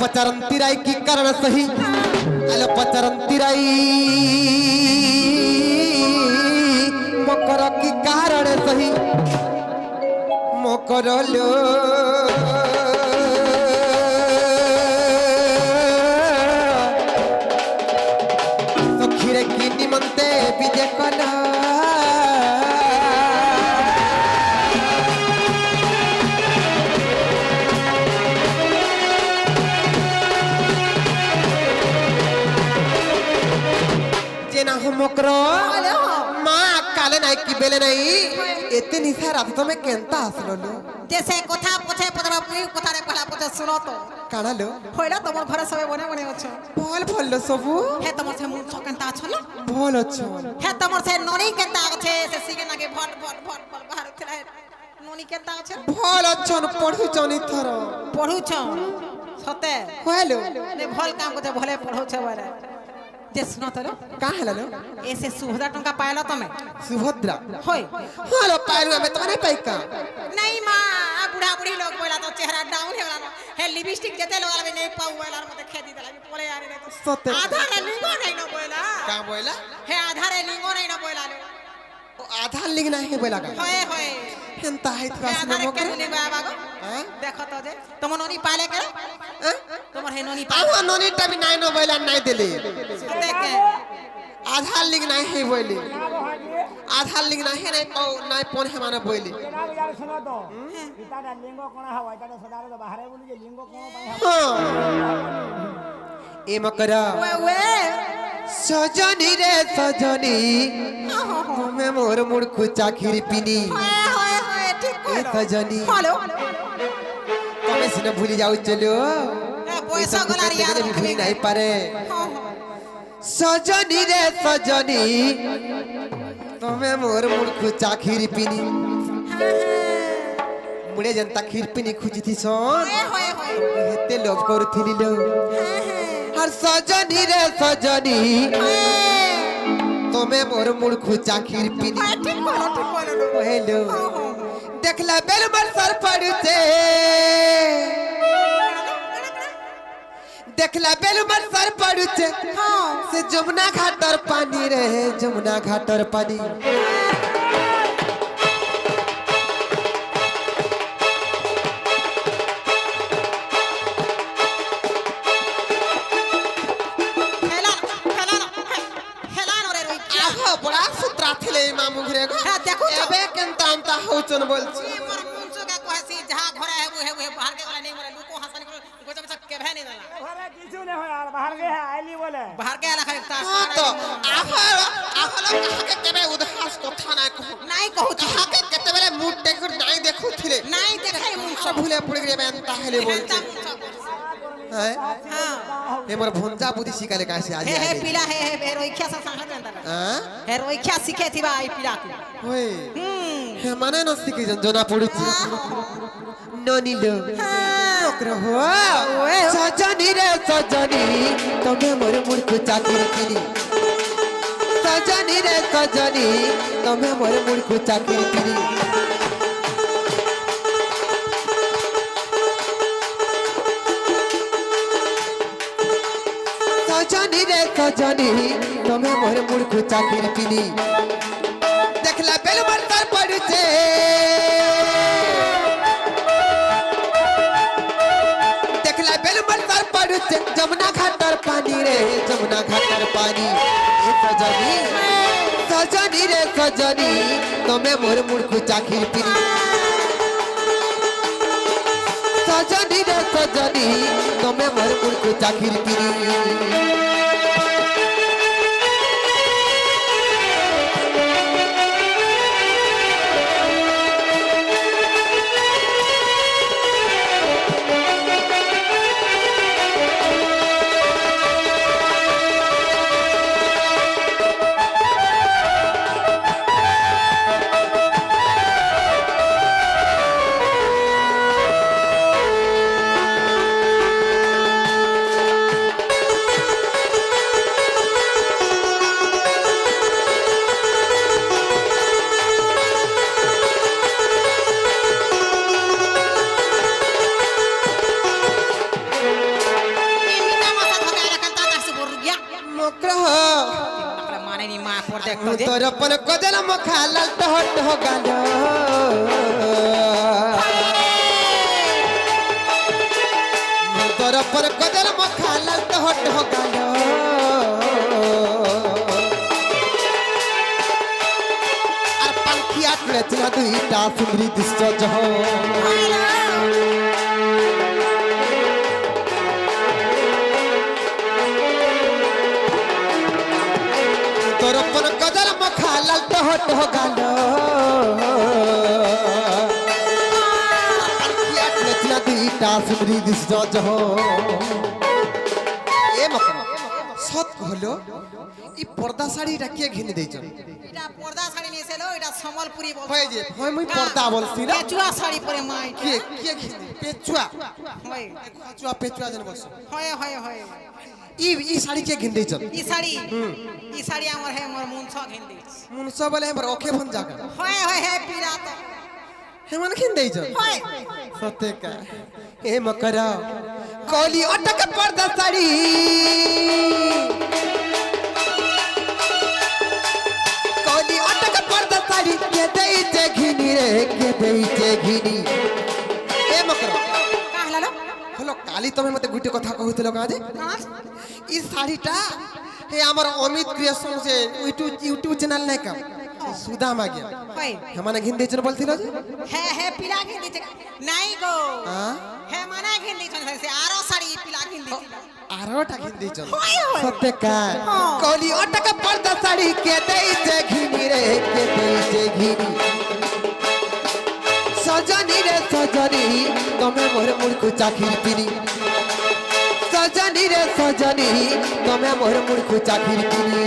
पचरंती राई की कारण सही आलो पचरंती राई मकर की कारण सही मकर लो सखीरे की निमंते विजय कला मकरो माँ काले नाई की बेले नहीं इतनी निशा रात तो मैं केंता हसलो लो जैसे कथा पूछे पतरा पुई कथा रे पहला पूछे सुनो तो काना लो होइला तमर घर सबे बने बने अछो बोल बोल लो सबू हे तमर से मुंह केंता अछलो बोल अच्छो हे तमर से नोनी केंता अछे से सिगे नाके भट भट भट भट बाहर उठला नोनी केंता अछे बोल अच्छो न पढु चनी थरो पढु छ सते हेलो ने भल काम को भले पढु छ बारे जे सुनो तो का हला लो ऐसे सुभद्रा टंका पायला तमे सुभद्रा होय हालो पायलु में तो नहीं पाई का नहीं मां बुढ़ा बुढ़ी लोग बोला तो चेहरा डाउन है वाला हे लिपस्टिक जते लोग वाला नहीं पाऊ वाला मते खेती देला बोले यार रे तो सते आधा रे लिंगो नहीं न बोला का बोला हे आधा रे लिंगो नहीं न बोला लो आधा लिंग नहीं बोला का होय होय हेंता है तो आधा रे के लिंग बागो हां देखो तो जे तुम नोनी पाले करे तुमर हे नोनी आवा नोनी टा भी नहीं न बोला नहीं देले देखे आधा लिंग नहीं है बोली आधा लिंग नहीं पाऊ नहीं पोन है माने बोली यार सुनो तो इताडा लिंगो कोना हवा इताडा सदारे तो बाहरे बोली जे लिंगो कोना पाई हां ए मकरा वे सजनी रे सजनी तुम्हें मोर मुड़कु चाखिरी पिनी होय ठीक ए सजनी हेलो तुम्हें सिने भूली जाऊ चलो पैसा गला रे यार भूली नहीं पारे सजनी रे सजनी तुम्हें मोर मुड़कु चाखिरी पिनी मुड़े जनता खीर पिनी खुजी थी सोन होय होय हेते लोभ करूथिली लो हर सजनी रे सजनी तुम्हें मोर मुड़कु चाखिर पिनी ठीक बोलो हेलो देखला बेल मर सर पड़ते देखला बेल मर सर पड़ते से जमुना घाटर पानी रहे जमुना घाटर पानी बड़ा सुत्रा थिले मामू घरे को देखो एबे केनता अंता होचन बोलछी पर मुंसो का कहसी जहां घरे है वो बाहर के वाला नहीं बोले लुको हसन को गोचा बचा के भे नहीं देला घरे किछु नहीं हो यार बाहर के है आईली बोले बाहर के आला खाली ता हां तो आफल कहा के केबे उदास कथा नहीं कहू कहा के केते बेले मुड देखु नहीं देखु थिले नहीं देखाई मुंसो भूले पड़ गए बेनता हेले बोलछी है हां ए मोर भंजा बुद्धि सिकाले कासे आज हे पीला हे रोइखिया से सांगत रहता हां हे रोइखिया सीखे थी भाई पीला को होय हे माने न सिके जना पड़ुची ननी लो ओकरा हो सजनी रे सजनी तमे मोर मुड़कु चाकिर पिनी सजनी रे सजनी तमे मोर मुड़कु चाकिर पिनी सजनी रे सजनी तमे मोर मुड़कु चाकिर पिनी देखला बेल मर सर पड़ते देखला बेल मर सर पड़ते जमुना घाटर पानी रे जमुना घाटर पानी ए सजनी सजनी रे सजनी तमे मोर मुड़कु चाकिर पिनी सजनी रे सजनी तमे मोर मुड़कु चाकिर पिनी পর দেখতো যে তোর পন কজল মখা লাল টহ টহ গাল তোর পন কজল মখা লাল টহ টহ গাল আর পাখিয়া তুলেছিল দুইটা সুন্দরী দৃশ্য জহ তোর পন কজল মখা লাল টহ টহ গাল পাখিয়া তুলেছিল দুইটা সুন্দরী দৃশ্য জহ এ মকর সত হলো ই পর্দা শাড়িটা কে ঘিনে দিয়েছ এটা পর্দা শাড়ি নিয়েছিল এটা সম্বলপুরি বল হয় যে হয় মুই পর্দা বলছি না পেচুয়া শাড়ি পরে মা কে কে ঘিনে পেচুয়া হয় খচুয়া পেচুয়া যেন বলছো হয় হয় হয় ই শাড়ি কে ঘিনে দিয়েছ ই শাড়ি আমার হে মোর মুনছ ঘিন দিয়েছে মুনসা বলে আমার ওকে ফোন জায়গা হয় হয় হে পিরা তো হেমন ঘিনে দিয়েছ হয় সত্যি কা এ মকরা কলি অটক পর্দা শাড়ি কলি অটক পর্দা শাড়ি কে দেইছে ঘিনি রে কে দেইছে ঘিনি এ মকরা কাহলা লো হলো কালি তুমি মতে গুটি কথা কহুছিল কাজে কাজ ই শাড়িটা হে আমার অমিত ক্রিয়েশন সে ইউটিউব চ্যানেল নাই কা সুদা মাগে হয় হেমানে ঘিন দিয়েছ বলছিল যে হে হে পিলা ঘিন দিছে নাই গো হ্যাঁ হে মানা ঘিন দিছে সে আরো শাড়ি পিলা ঘিন দিছে আরোটা ঘিন দিয়েছ হয় হয় সত্যি কা কলি অটক পর্দা শাড়ি কে দেইছে ঘিনি রে কে দেইছে ঘিনি সজনী রে সজনী তুমি মোর মুড়কু চাখির পিনি সজনী রে সজনী তুমি মোর মুড়কু চাখির পিনি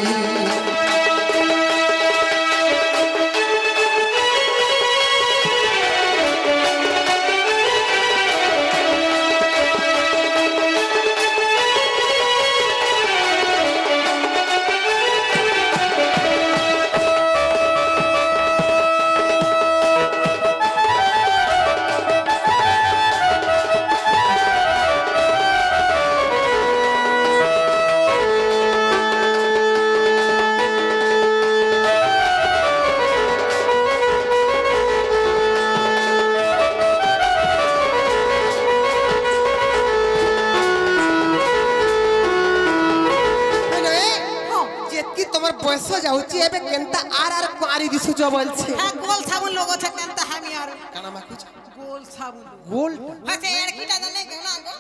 যেতকি তোমার বয়স যাଉଛି এবে কেনতা আর কুয়ারি দিশুছ বলছে হ্যাঁ গোল সাবুন লোক আছে কেনতা আমি আর কানা মাকুছ গোল সাবুন গোল হ্যাঁ সে এড়কিটা জানে কেউ না গো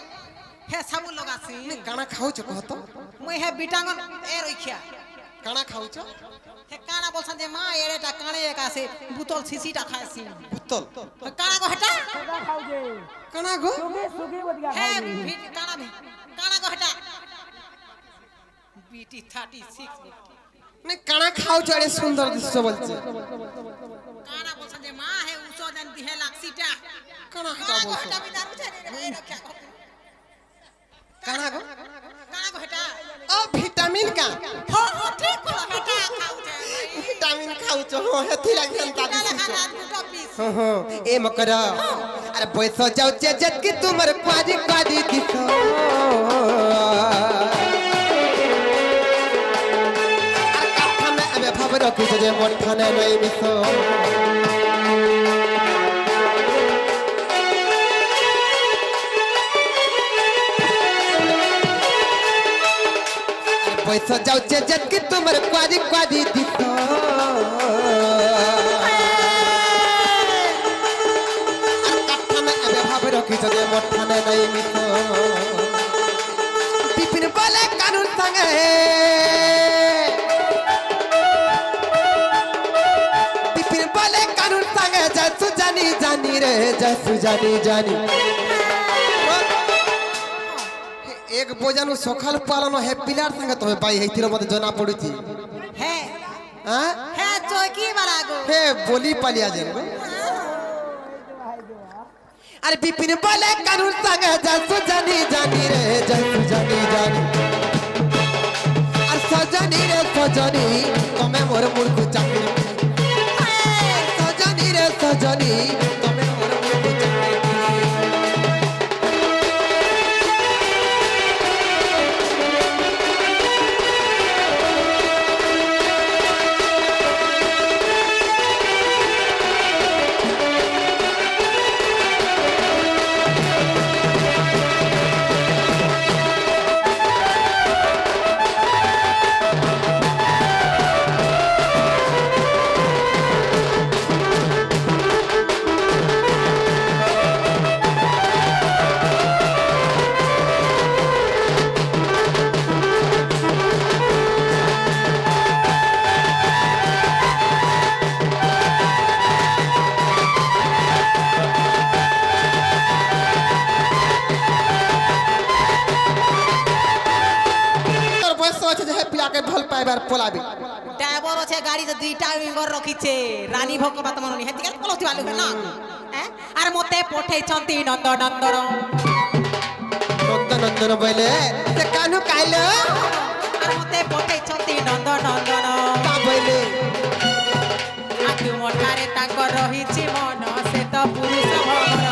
হে সাবুন লোক আছে কানা খাউছ কহত মুই হে বিটাঙ্গন এ রইখিয়া কানা খাউছ হে কানা বলছন যে মা এড়েটা কানে এক আছে বুতল সিসিটা খাইছি বুতল কানা গো হেটা সেটা খাও যে কানা গো সুখী সুখী বদিয়া হে খাও যে। কানা গো হেটা বিটি 36 না কানা খাউছ এড়ে সুন্দর দৃশ্য বলছে কানা বলছন যে মা হে উচো দেন দিহে লাগছিটা কানা কানা হেটা গো বলছ হেটা বিদার উচে রে রক্ষা কানা গো কানা গো হেটা ও ভিটামিন কা हो हो ठीक को हेटा खाउते ভিটামিন খাউছ হেতি লাগি তা काला দিশুছ खाना दुटा पीस এ মকর আরে বয়স যাଉଛି যেতকি তোমার কুয়ারি কুয়ারি দিছ আর কাঠানে আমি ভাব রখিছ যে মোর ঠানে নই মিছ বয়স যাଉଛି যেতকি তোমার কুয়ারি কুয়ারি দিছ রখিছ যে মোর ঠানে নাই মিছ বিপিন বলে কানুন সঙ্গে বিপিন বলে কানুন সঙ্গে যাসু জানি জানি রে যাসু জানি জানি এক বোজানু সকাল পালন হে পিলার সঙ্গে তুমি পাই হইতির মতে জনা পড়ুছি है হ্যাঁ है चौकी वाला गो হে বলি পালিয়া যেন अरे बिपिन बोले कानून संगे जसु जानी जानी रे जसु जानी जानी और सजनी रे सजनी तमे मोर मुर्खु चाकरी सजनी रे सजनी तमे मोर मुर्खु चाकरी তোমাকে ভাল পাইবার পলাবে ড্রাইভার আছে গাড়ি যে দুইটা উইঙ্গর রখিছে রানী ভোগ বাত মননি হেতি কে পলতি বালু না হ্যাঁ আর মতে পঠাইছন্তি নন্দনন্দন নন্দনন্দন বলে সে কানু কাইল আর মতে পঠাইছন্তি নন্দনন্দন তা বলে আতু মঠারে তাঙ্ক রহিছি মন সে তো পুরুষ ভমর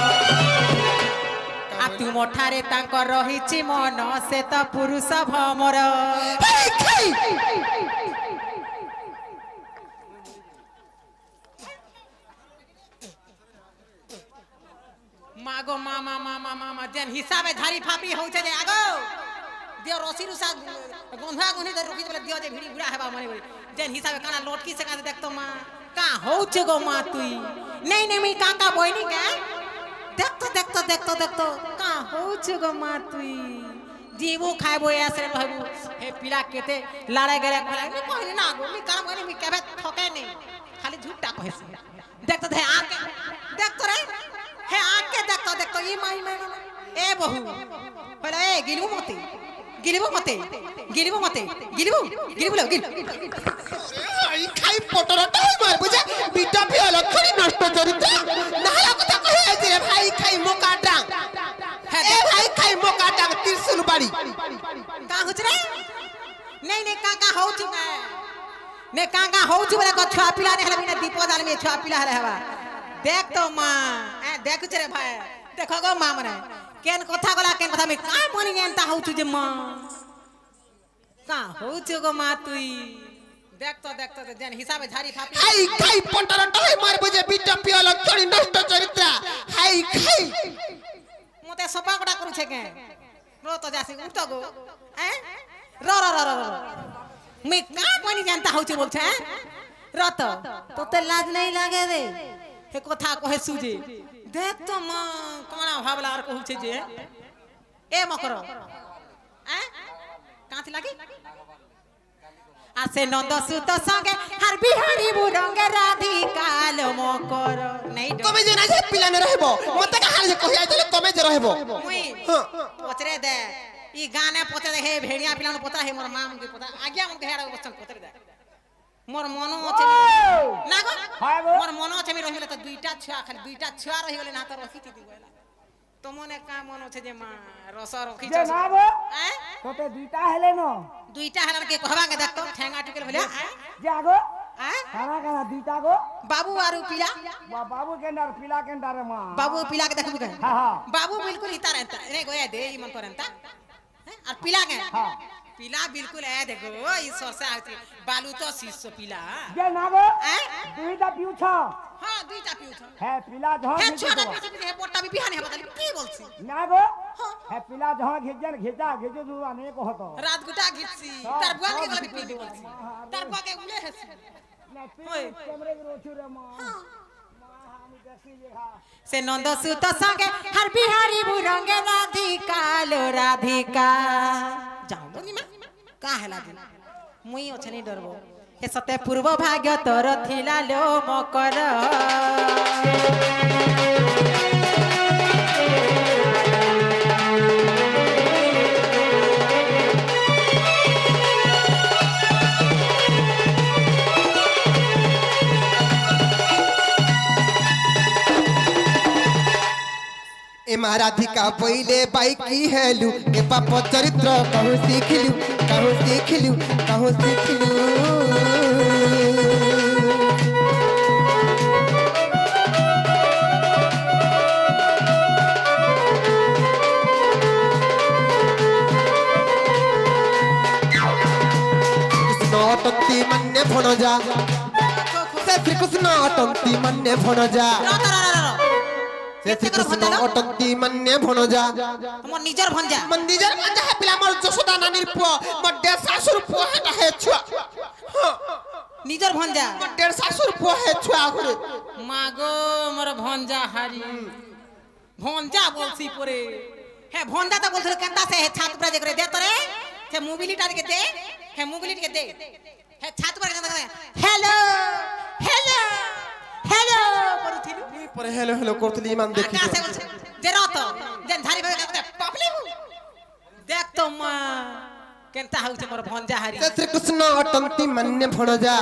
আতু মঠারে তাঙ্ক রহিছি মন সে তো পুরুষ ভমর মাগো মামা মামা মামা যেন হিসাবে ধারি ফাপি হচ্ছে যে আগো দিও রসি রুসা গন্ধা গন্ধি ধরে রুকি বলে দিও যে ভিড়ি বুড়া হেবা মনে বলি যেন হিসাবে কানা লটকি সে কাছে দেখতো মা কা হচ্ছে গো মা তুই নেই নেই মি কাকা বইনি কে দেখতো দেখতো দেখতো দেখতো কা হচ্ছে গো মা তুই जीवो खाइबो ऐसे रहबो हे पिला केते लड़ाई गरे मी कहली ना गो मी काम करी मी केबे ठके नहीं खाली झूठा कहे देख तो दे आके देख तो रे हे आके देख तो ई माई माई ए बहू पहले ए गिलबो मते गिलबो मते गिलबो मते गिलबो गिलबो लो गिल এই খাই পটরটা মার বুঝা বিটা পিয়াল খড়ি নষ্ট করিতে নালা কথা কই আছে রে ভাই খাই মোকা ডাং এ ভাই খাই মোকা ডাং ত্রিশুল বাড়ি का होछ रे नहीं नहीं का होछ ने का होछ बोले को छुआ पिला ने हला बिना दीपो दाल में छुआ पिला हला हवा देख तो मां ए देख रे भाई देखो गो मां मने केन कथा गला केन कथा में का मनि एंता होछ जे मां का होछ गो मां तुई देख तो जेन हिसाबे झारी फापी হাই খাই পটরটা মার বুঝে বিটা পিয়াল খড়ি নষ্ট চরিত্র হাই খাই মতে সপা কটা করছে কে रो तो जासी उठ गो हैं रो रो रो रो मैं का बनी जानता होचे बोलछे हैं रो तो ते लाज नहीं लागे रे हे कथा कहे सुजे देख तो मां कोना भावला आर कहू छे जे ए मकरो हैं काथी लागी आसे नंद सुत संगे हर बिहारी बुरंगे राधिका लो मकर नहीं কবে যে না যে পিলা না রহবো মতে কাহার যে কহি আইতলে কবে যে রহবো मुई पचरे दे ई गाने पचरे दे हे भेड़िया पिलान पता हे मोर माम के पता आज्ञा मन के हेड़ा बचन पचरे दे मोर मनो আছে না গো হয় গো मोर मनो আছে আমি রহিলে তো দুইটা ছুয়া খালি দুইটা ছুয়া রহি গলে না তো রখিতি দি গলা তো মনে কা মন আছে যে মা রস রখি যে না গো हैं তোতে দুইটা হেলে ন দুইটা হেলার के कहबा के देख तो ठेंगा टुकेल भले যে আগো हैं কানা কানা দুইটা গো बाबू आरु पिला बाबू केंडार पिला केंडार मा बाबू पिला के देखबू के हां हां बाबू बिल्कुल इता रहता रे गोया दे ई मन करंता और पिला के हां पिला बिल्कुल है देखो ई सरसे आती बालू तो शिष्य पिला যে না গো हैं দুইটা পিউছ हां दुईटा पिउ छ হে পিলা ঝ हे ঘিচি छोटा দেবা पिउ हे पोटा भी बिहान हे बताली की बोलছি না গো হে পিলা ঝ ঘিচেন ঘিচা ঘিচু দু আনে কহত रात गुटा घिची तार बुआ के गला भी बोलছি तार बुआ के उले है না তুই ক্যামেরা রোছু রে মা আমি দেখি যে হ্যাঁ से नंद सुत संगे हर बिहारी बुरंगे राधिका लो राधिका जाऊ नी मां का हैला दिन मुई ओछनी डरबो हे सते पूर्व भाग्य तोर थिला लो मकर ए महाराधिका पहिले बाई की हेलू ए पाप चरित्र कहू सीखलू कहू सीखलू कहू सीखलू कृष्ण अटंती मन्ने भणजा से श्री कृष्ण अटंती मन्ने भणजा से श्री कृष्ण अटंती मन्ने भणजा मोर निजर भंजा मंदिर मंजा है पिला मोर जसोदा नानीर पुआ मोर डेढ़ सासुर पुआ हेटा हे छुआ निजर भंजा मोर डेढ़ सासुर पुआ हे छुआ घरे मागो मोर भंजा हारी भंजा बोलसी परे हे भंजा तो बोलथरे केंता से हे छात पर देखरे दे तरे हे मोबिलिटी के दे हे मोबिलिटी के दे हे छात पर केंता हेलो हेलो हेलो करूथिलु परे हेलो हेलो करतली मान देखि आकाश से बोलछे जे रत जेन धारी भाई के पपली देख तो मां কেনতা হচ্ছে মোর ভঞ্জা হারি ସେ ଶ୍ରୀକୃଷ୍ଣ ଅଟନ୍ତି ମାନ୍ୟ ଭଣଜା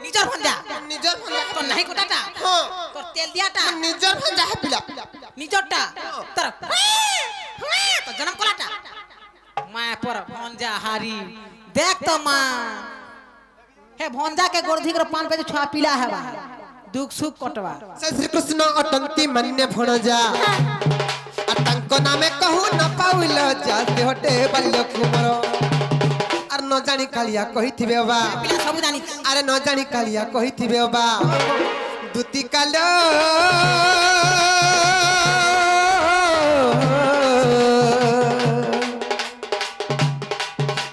নিজর ভঞ্জা ନିଜର ଭଣଜା তোর নাই কোটাটা ହଁ তোর তেল দিয়াটা ନିଜର ଭଣଜା ହେବିଲା নিজরটা তোর তো জনম কলাটা মা পর ভঞ্জা হারি দেখ তো মা হে ভঞ্জা के गोरधी कर पान पे छुआ पिला है दुख सुख कटवा ସେ ଶ୍ରୀକୃଷ୍ଣ ଅଟନ୍ତି ମାନ୍ୟ ଭଣଜା আর ତାଙ୍କ ନାମେ କହୁ ନ ପାଉଲ ଯା ଦେହଟେ ବାଲ୍ୟ କୁମର আর ନ ଜାଣି କାଳିଆ କହିଥିବେ ବା पिला सब जानी আরে ନ ଜାଣି କାଳିଆ କହିଥିବେ ବା ଦୁତି କାଲ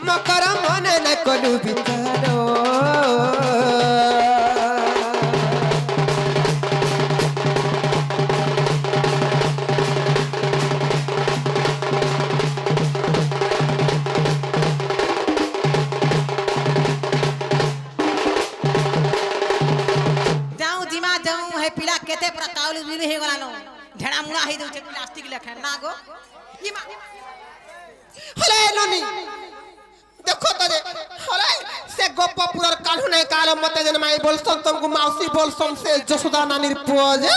ମକର ମନେ ନ କଲୁ ବିଚାର जाऊं जिमा जाऊं हे पिला केते पूरा काउल बिली हे गलानो ढेड़ा मुड़ा हे दउचे प्लास्टिक लेखे ना गो इमा হলে ননি দেখো তো যে হলে সে গোপপুরর কালু নাই কাল মতে যেন মাই বলছন তুমকু মাউসি বলছন সে যশোদা নানির পুଅ যে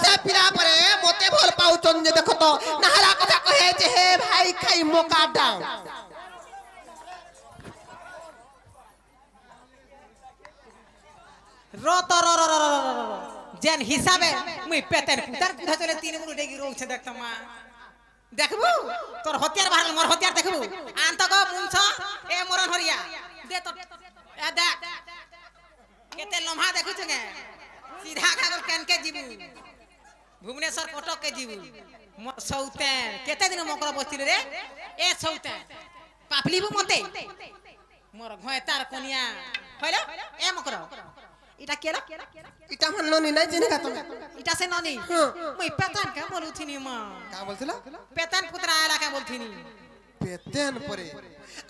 সে পিলা পরে মতে ভাল পাউছন যে দেখো তো নাহারা কথা কহে যে হে ভাই খাই মোকা দাও रो तो रो जेन हिसाबे मुई पेतेन कुतर कुधा चले तीन मुरु डेगी रोग छे देखत मा देखबू तोर हथियार बाहर मोर हथियार देखबू आन तो गो मुंछ ए मोरन हरिया दे तो ए दे केते लम्हा देखु छगे सीधा खागल केन के जीबू भुवनेश्वर कटक के जीबू मोर सौतेन केते दिन मकर बस्तिले रे ए सौतेन पापलीबू मते मोर घयतार कोनिया হইলো এ মকর এটা কেরা এটা মান ননি নাই জেনে গাতো এটা সে ননি মুই পেতান কে বলুছিনি মা কা বলছিলা পেতান পুত্রা আলা কে বলছিনি পেতেন পরে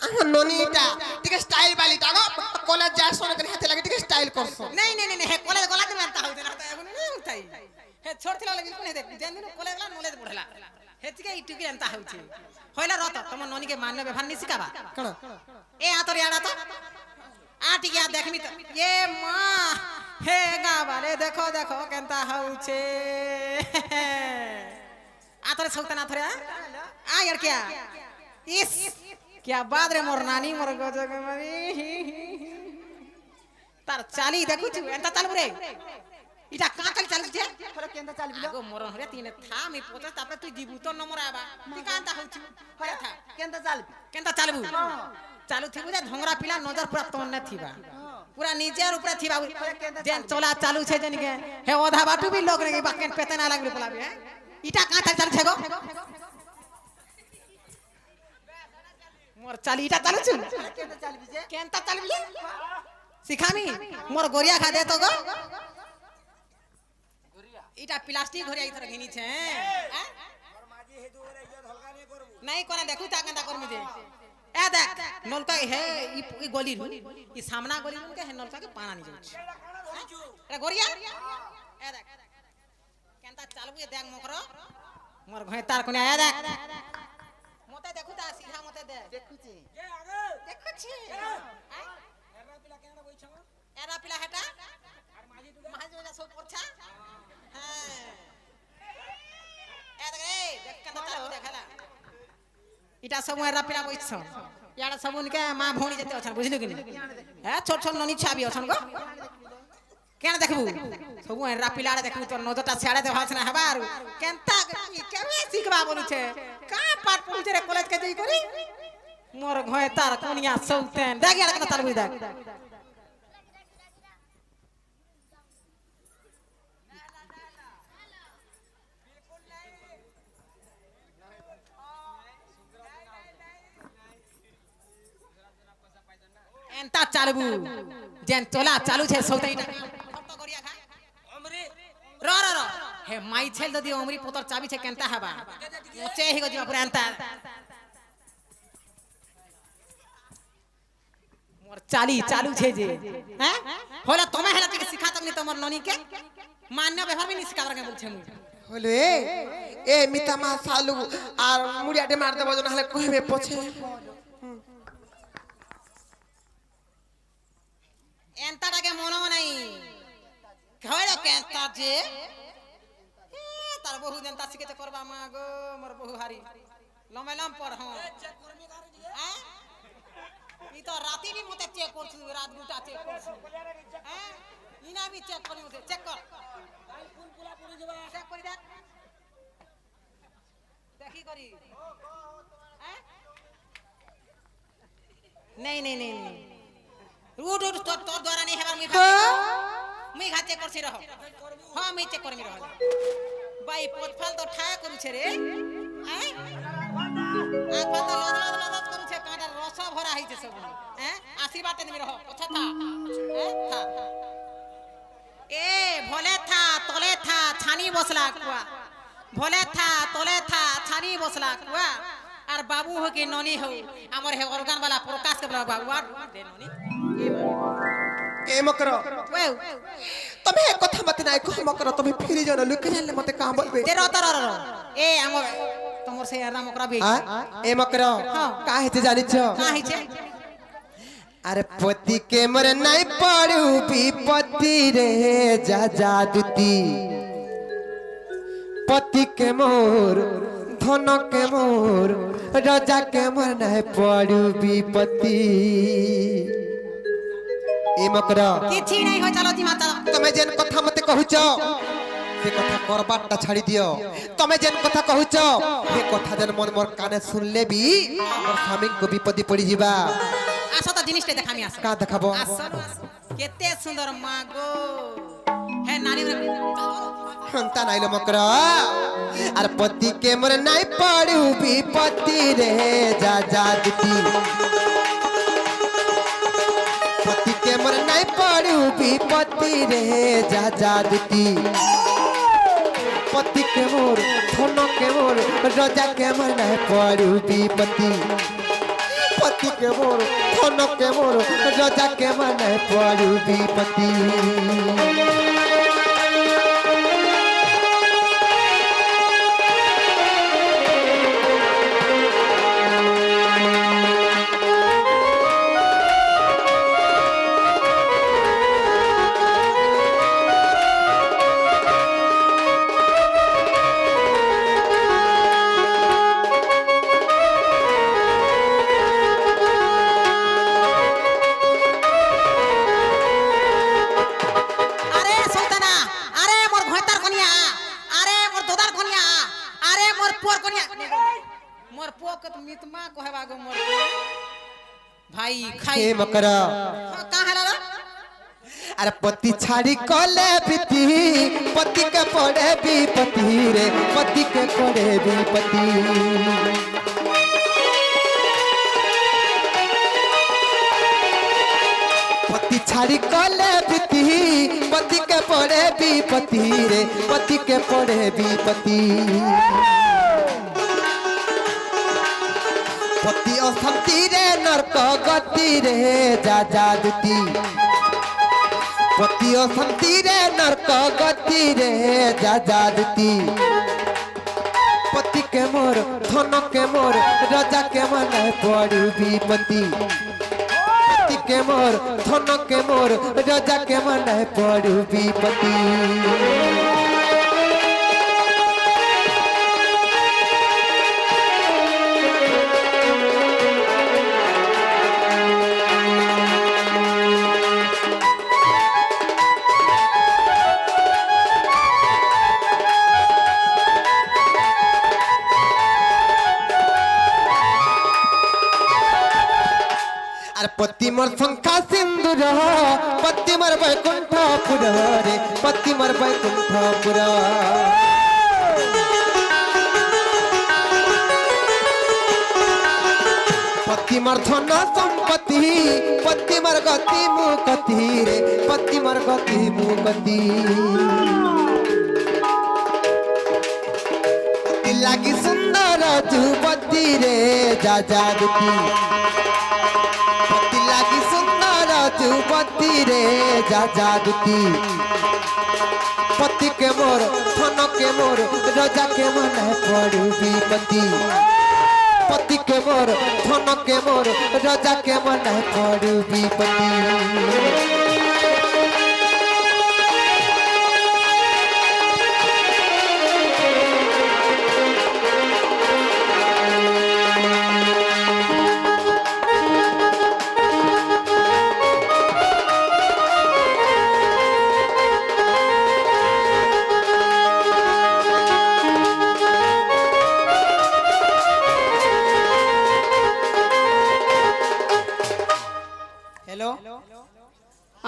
আমার ননি এটা ঠিক স্টাইল বালিটা গো কলেজ যায় সোনা করে হাতে লাগে ঠিক স্টাইল করছো নাই নাই নাই হে কলেজ গলা দিন তা হইতে না এখন নাই উঠাই হে ছোটছিলা লাগি কোনে দেখ যেন দিন কলেজ গলা নলেজ পড়লা হে ঠিক ইটুকি এন্তা হচ্ছে হইলা রত তোমার ননিকে মান্য ব্যবহার নি শিখাবা কোন এ আতর ইয়াড়া তো आटी क्या देखमी तो ये माँ हे गावाले देखो देखो केंता हाउचे आतरे सौतना थरे आ यार क्या इस क्या बात रे मोर नानी मोर गजो के मरी तार चाली देखु छु एंता चालू रे इटा का चाली चालू छे थोड़ा केंदा चाल बिलो आगो मोर हरे तीने था मी पोते तापरे तू जीबू तो नंबर आबा ती कांता होछु हरे था केंदा चाल केंता चालबू चालू थिबु जे धंगरा पिला नजर पूरा तोन थिबा पूरा नीचे और ऊपर थिबा जेन चला चालू छे जन के हे ओधा बाटू भी लोग रे बाकेन पेते ना लागले पलाबे इटा का चालू छे गो मोर चाली इटा चालू छु केंदा चाल बिजे केनता चालू बिजे सिखामी मोर गोरिया खा दे तो गो इटा प्लास्टिक घोरिया इधर घिनी छे और माजी हे दो रे जो हल्का नहीं करबू नहीं कोना देखू ता केनता करमी जे ए देख नलका है ई गली रु ई सामना गली रु के है नलका के पाना नहीं जाउ ए गोरिया ए देख केनता चालबू ए देख मोकरो मोर घय तार कोने ए देख मते देखू ता सीधा मते दे देखु छी ए आगे देखू छी एरा पिला केना बोइ छ एरा पिला हेटा और माजी जो सब परछा हां ए देख रे देख केनता चालबू देखला इटा सब एरा पिला बोइ छ याडा सब उनके मां भौणी जते अछन बुझलु कि नहीं ए छोट छोट ननी छाबी अछन गो केना देखबू सब एरा पिला देखबू तो नजरटा छाड़े दे भाछना हबार केनता केमे सिखबा बोलु छे का पाठ पहुंचे रे कॉलेज के जई करी मोर घय तार कोनिया सौतेन देख यार केना तार बुझ देख एंता चालबू जेन चला चालू छे सौतेन तो गरिया खा अमरी रो रो रो हे माई छेल ददी अमरी पुतर चाबी छे केनता हबा ओचे ही गजिमा पूरा एंता मोर चाली चालू छे जे हैं होला तमे हेला के सिखा तक नहीं तमर ननी के मान्य व्यवहार भी नहीं सिखा रखे बोल छे मु হলে এ মিতা মা সালু আর মুড়িয়াটে মার দেব না হলে কইবে পছে এন্তাটাকে মনে নাই কইলো কেনতা যে তার বহু দিন তা শিখেছে করবা মা গো মোর বহু হারি লমেলাম পর হ্যাঁ ই তো রাতি নি মতে চেক করছু রাত দুটা চেক করছু হ্যাঁ ইনা বি চেক করি মতে চেক কর আই ফুল পুলা পড়ি যাবা চেক করি দেখ দেখি করি হ্যাঁ नहीं नहीं नहीं नहीं रूट रूट तो द्वारा नहीं है मैं घात चेक करसी रहो हां मैं चेक करमी रहो भाई पोतफाल तो ठाया करू छे रे हैं आ फल तो लद करू छे कांडा रस भरा है छे सब हैं आशीर्वाद देमी रहो अच्छा था हैं था ए भोले था तोले था छानी बसला कुआ भोले था तोले था छानी बसला कुआ আর বাবু हो के ननी हो हमर हे ऑर्गन वाला प्रकाश के बाबू दे ननी ए मकर তুমি এক কথা মতে নাই কহ মकर তুমি ফিরি যাও লুকে জানলে মতে কাম বলবে তেরো তেরো এ हमर তোমার সে আরনা মকরা বে এ মकर কাহে তে জানিছ কাহে আরে পতি কে মর নাই পড়ু বিপত্তি রে যা জাদুতি পতি কে মোর ধন কে মোর রাজা কে মোর নাই পড়ু বিপত্তি এ মकर কিছু নাই হয় চলো জি মাতা তুমি যেন কথা মতে কহুছ সে কথা করবারটা ছাড়ি দিও তুমি যেন কথা কহুছ সে কথা যেন মন মোর কানে শুনলে বি মোর স্বামী কো বিপত্তি পড়ি ଯିବା আসো তো জিনিসটা দেখামি আসো কা দেখাবো আসো কেতে সুন্দর মাগো হে নানি হন্তা নাইলো মकर আর পতি কে মোর নাই পড়ু বিপত্তি রে যা জাদুতি পতি কে মোর নাই পড়ু বিপত্তি রে যা জাদুতি পতি কে মোর ধন কে মোর রাজা কে মোর নাই পড়ু বিপত্তি পতি কে মোর ধন কে মোর রাজা কে মোর নাই পড়ু বিপত্তি भाई खाई हे मकर कहां है लाला अरे पति छाड़ी कले प्रीति पति के पड़े विपत्ति रे पति के पड़े विपत्ति पति छाड़ी कले प्रीति पति के पड़े विपत्ति रे पति के पड़े विपत्ति पति अशांति रे नरक गति रे जा जादुती पति अशांति रे नरक गति रे जा जादुती पति के मोर धन के मोर राजा के मन पड़ू विपत्ति पति के मोर धन के मोर राजा के मन पड़ू विपत्ति पति मोर शंखा सिंदूर पति मोर बैकुंठपुर रे पति मोर बैकुंठपुर पति मोर धन संपत्ति पति मोर गति मुकति रे पति मोर गति मुकति पति लागी सुंदर जुवती रे जा जागती लागी सुंदर जुवती रे जा जागती पति के मोर धन के मोर राजा के मन पड़ू विपत्ति पति के मोर धन के मोर राजा के मन पड़ू विपत्ति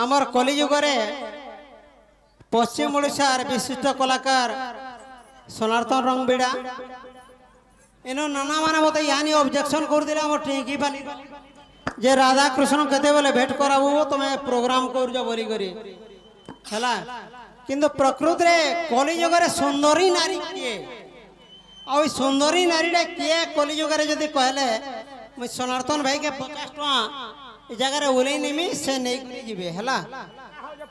আমার কলিযুগরে পশ্চিম ওড়িশার বিশিষ্ট কলাকার সনাতন রংবিড়া এনো নানা মানে মতো ইয়ানি অবজেকশন করদিলে আমার টিঙ্কি পানি যে রাধা কৃষ্ণ কেতেবেলে ভেট করাবু তুমি প্রোগ্রাম করছ বলি করি হেলা কিন্তু প্রকৃতরে কলিযুগরে সুন্দরী নারী কিয়ে ওই সুন্দরী নারীটা কিয়ে কলিযুগরে যদি কহলে মুই সনাতন ভাইকে 50 টাকা এই জায়গায় ওলেই নেমি সে নেই যাবে হেলা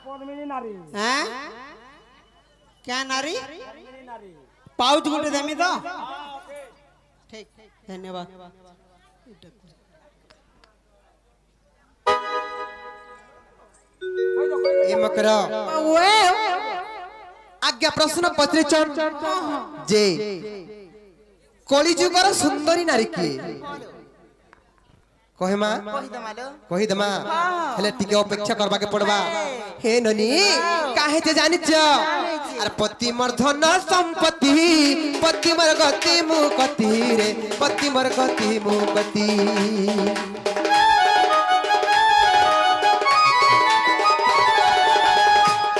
পদ্মিনী নারী হ্যাঁ কে নারী পাউচ গোটে দেমি তো ঠিক ধন্যবাদ ଏ ମକର ଆଜ୍ଞା ପ୍ରଶ୍ନ ପଚାରିଛନ୍ ଯେ କଳିଯୁଗର ସୁନ୍ଦରୀ ନାରୀ କିଏ କହେମା କହିଦେମା ହେଲେ ଟିକେ ଅପେକ୍ଷା କରବାକେ ପଡବା ହେ ନନି କାहे ଯେ ଜାଣିଛ ଆରେ ପତି ମୋର ଧନ ସମ୍ପତ୍ତି ପତି ମୋର ଗତି ମୁଁ କତି ରେ ପତି ମୋର ଗତି ମୁଁ କତି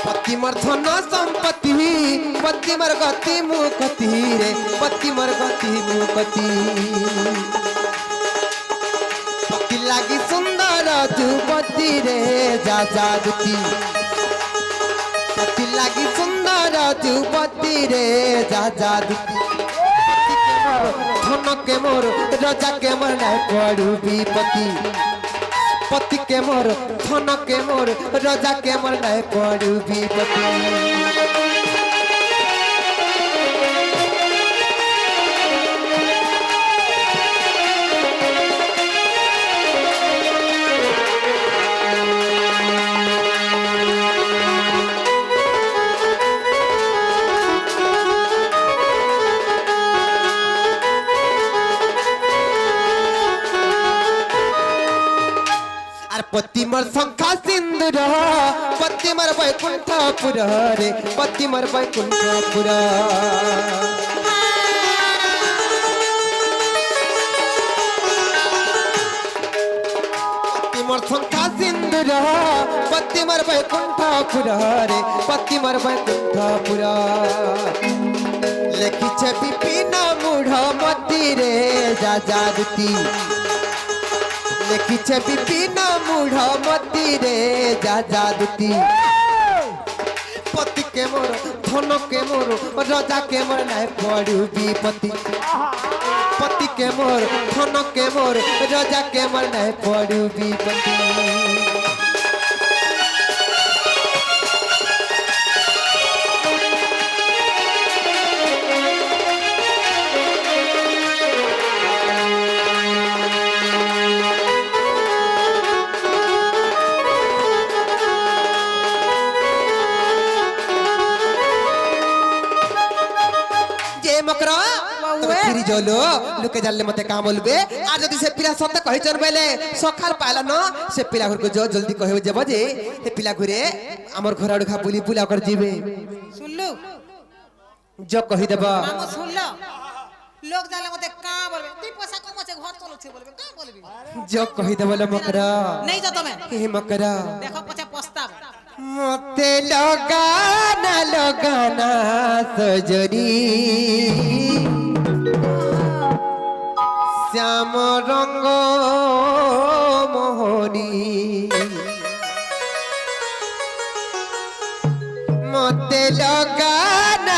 पति मोर धन संपत्ति पति मोर गति मुकति रे पति मोर गति मुकति पति लागी सुंदर जुपति रे जा जादुती पति लागी सुंदर जुपति रे जा जादुती धन के मोर राजा के मोर नहीं पड़ू विपत्ति पति के मोर धन के मोर राजा के मोर नहीं पड़ू विपत्ति पति मर शंखा सिंदूर पति मर वैकुंठपुर रे पति मर वैकुंठपुर पति मर शंखा सिंदूर पति मर वैकुंठपुर रे पति मर वैकुंठपुर लिखिछे विपिन मूढ़ मती रे जा जादुती लिखिछे विपिन मूढ़ मती रे जा जादुती पति के मोर धन के मोर राजा के मोर नहीं पड़ू विपत्ति पति के मोर धन के मोर राजा के मोर नहीं पड़ू विपत्ति मकरा फिरी जोलो लुके जाले मते काम बोलबे आ जदी से पिला सत्य कहिचन बेले सखाल पाला न से पिला घर को जो जल्दी कहबे जेबो जे हे पिला घरे हमर घर आडखा बुली बुला कर जीवे सुनलु जो कहि देबा मामो सुनलो लोग जाले मते का बोलबे तू पैसा कम আছে घर चलो छे बोलबे का बोलबी जो कहि देबले मकरा नहीं जा तमे हे मकरा देखो पछे पछताब मते लगाना सजनी श्याम रंग मोहनी मते लगाना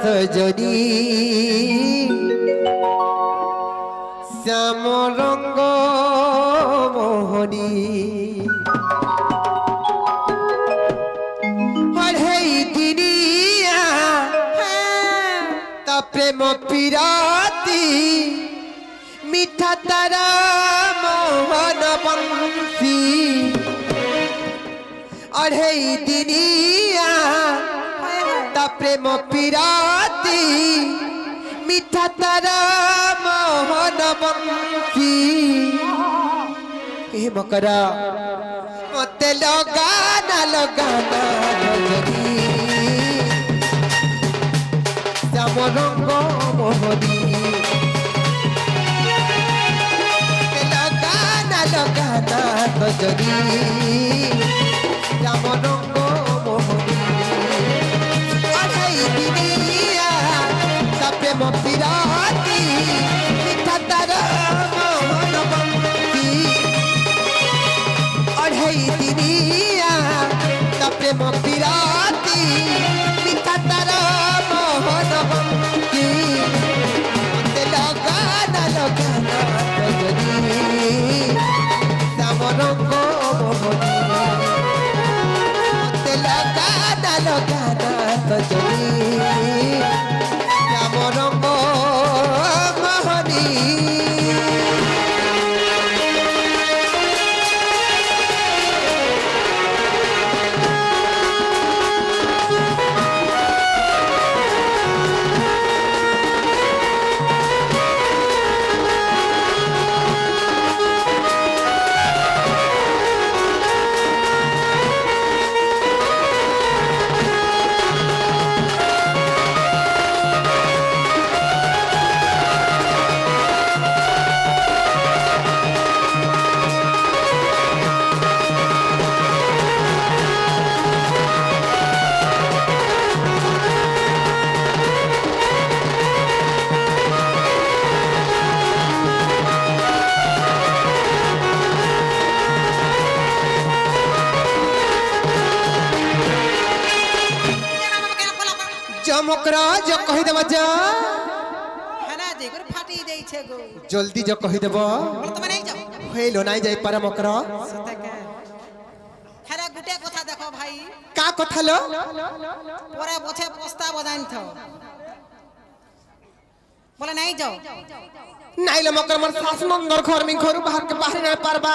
सजनी श्याम रंग मोहनी प्रेम पिराती मीठा तारा मोहन बंसी अढ़े दिनिया ता प्रेम पिराती मीठा तारा मोहन बंसी हे मकरा मते लगाना श्याम रंग मोहनी लगाना সজনী রাম রঙ্গ মোহনী অঢাই দিনিয়া তা প্রেম পিরাতি মিঠা তার মোহন বন্তি অঢাই দিনিয়া তা প্রেম পিরাতি মিঠা তার মোহন বন্তি লগানা লগানা সজনী রাম রঙ্গ মোহনী মতে লগানা লগানা সজনী রাম রঙ্গ মোহনী চমকরাজ কহিদেব যা হেনা যে করে ফাটি দেইছে গো জলদি যে কহিদেব বল তুমি নাই যাও হইল নাই যাই পারে মকর সতকে হেরা গুটে কথা দেখো ভাই কা কথা লো পরে বছে প্রস্তাব জানথ বলে নাই যাও নাইলে মকর মর শাস মন্দর ঘর মি ঘর বাহার के बाहर नहीं पारबा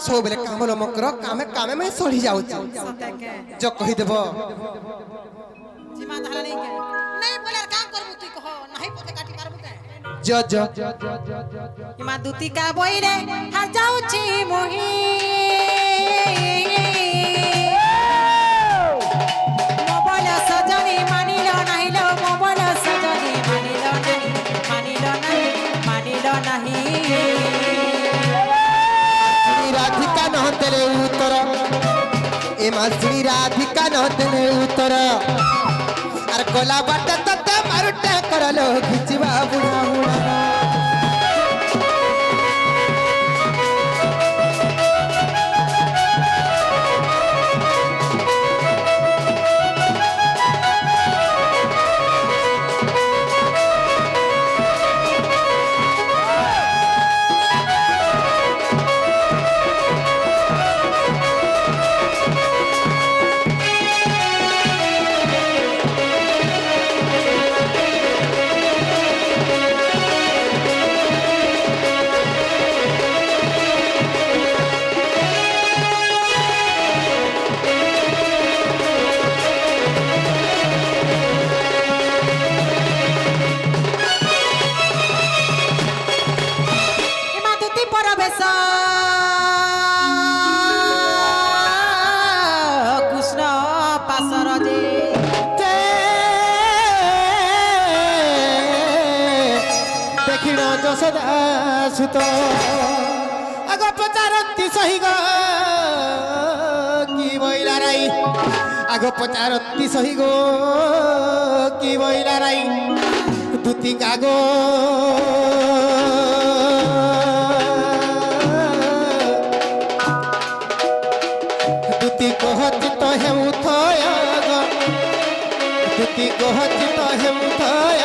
सो बेले कामलो मकर कामे कामे में सड़ी जाऊ সতকে जो कहिदेब সীমা ধারা নাই কে নাই বলে আর কাম করবু তুই কহ নাই পথে কাটি পারবু কে जो जो সীমা দুতিকা বইরে হার যাউছি মোহি মোবাইল সজনী মানিল নাহিল মোবাইল সজনী মানিল নাহি श्री राधिका न तेरे उत्तर ए मा श्री राधिका न तेरे उत्तर अरे गोला बाटा तत मारुटे करलो खिचवा बुढ़ा बुढ़ा सुत आग पचारती सही ग की बैला राई आग पचारती सही गो की बैला राई दुती गागो दुती कहत तो हे उथय दुती कहत तो हे उथय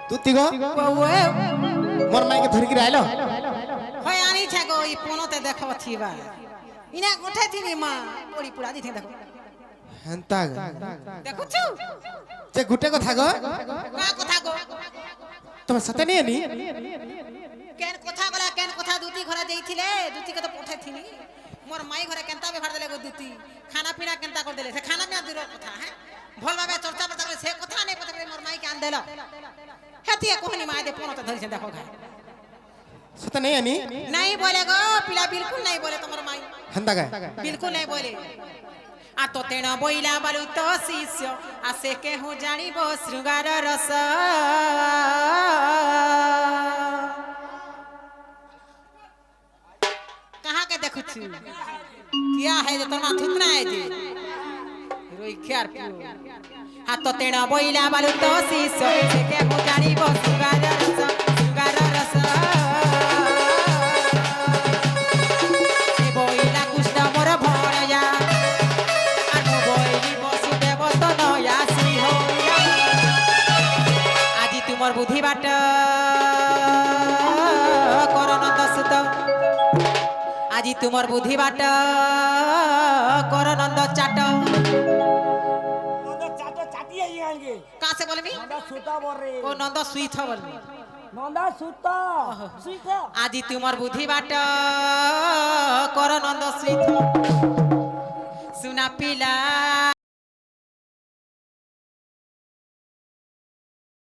तुती गो मोर माई के धर के आइलो होय आनी छे गो ई पोनोते देखो थीबा इना गोठे थीनी मां पोड़ी पुरा दी थे देखो हंता देखो छु जे गुटे कथा गो का कथा गो तुम सते नहीं आनी केन कथा गला केन कथा दूती घरे देइथिले दूती के तो पठे थीनी मोर माई घरे केनता बेभार देले गो दूती खाना पीना केनता कर देले से खाना पीना दूर कथा है भल भाबे चर्चा पता करे से कथा नहीं पता मोर माई के आन देला हेतिया कोहनी माई दे पोनो तो धरि से देखो घा সেটা নেই আনি नहीं बोले गो पिला बिल्कुल नहीं बोले तुम्हारा माई হেন্দা গায় बिल्कुल नहीं बोले आ तो तेण बोइला बालू तो शिष्य आसे के हूँ जानिब श्रृंगार रस कहाँ के देखु छु क्या है जे तोर माथुत ना है जे रोई ख्यार पियो आ तो तेण बोइला बालू तो शिष्य आसे के हूँ जानिब श्रृंगार रस श्रृंगार रस ए बोइला कुष्ठ मोर भणया আর মো বইলি বসুদেব তনয়া শ্রী হইয়া আজি তোমার বুদ্ধি বাট করনন্দ সুত আজি তোমার বুদ্ধি বাট করনন্দ চাট নন্দা চাটো চাটিয়ে আনগে কাছে বলবি নন্দা সুতা বরে ও নন্দ সুইথ বলবি নন্দা সুতা সুতা আজি তোমার বুদ্ধি বাট করনন্দ সুইথ सुना पिला